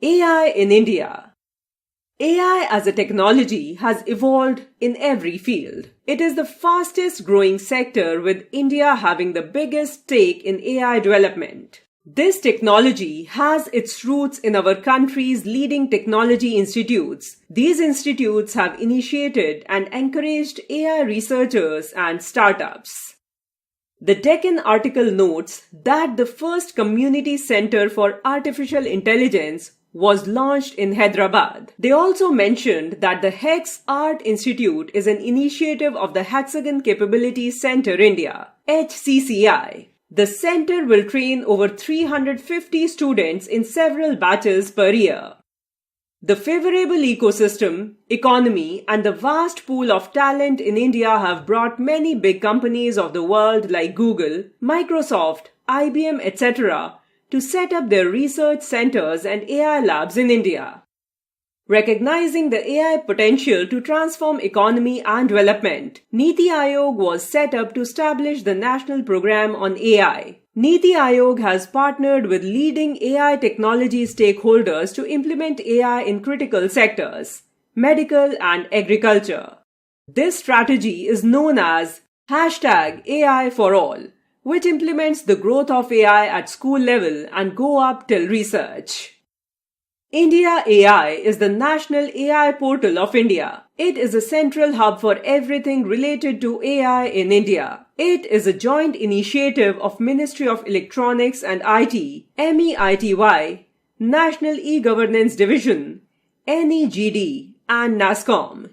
AI in India. AI as a technology has evolved in every field. It is the fastest growing sector, with India having the biggest stake in AI development. This technology has its roots in our country's leading technology institutes. These institutes have initiated and encouraged AI researchers and startups. The Deccan article notes that the first community center for artificial intelligence was launched in Hyderabad. They also mentioned that the HEX Art Institute is an initiative of the Hexagon Capability Center India, HCCI. The center will train over 350 students in several batches per year. The favorable ecosystem, economy, and the vast pool of talent in India have brought many big companies of the world like Google, Microsoft, IBM, etc. to set up their research centers and AI labs in India. Recognizing the AI potential to transform economy and development, Niti Aayog was set up to establish the national program on AI. Niti Aayog has partnered with leading AI technology stakeholders to implement AI in critical sectors, medical and agriculture. This strategy is known as #AI for all, which implements the growth of AI at school level and go up till research. India AI is the national AI portal of India. It is a central hub for everything related to AI in India. It is a joint initiative of Ministry of Electronics and IT, MEITY, National E-Governance Division, NEGD, and NASSCOM.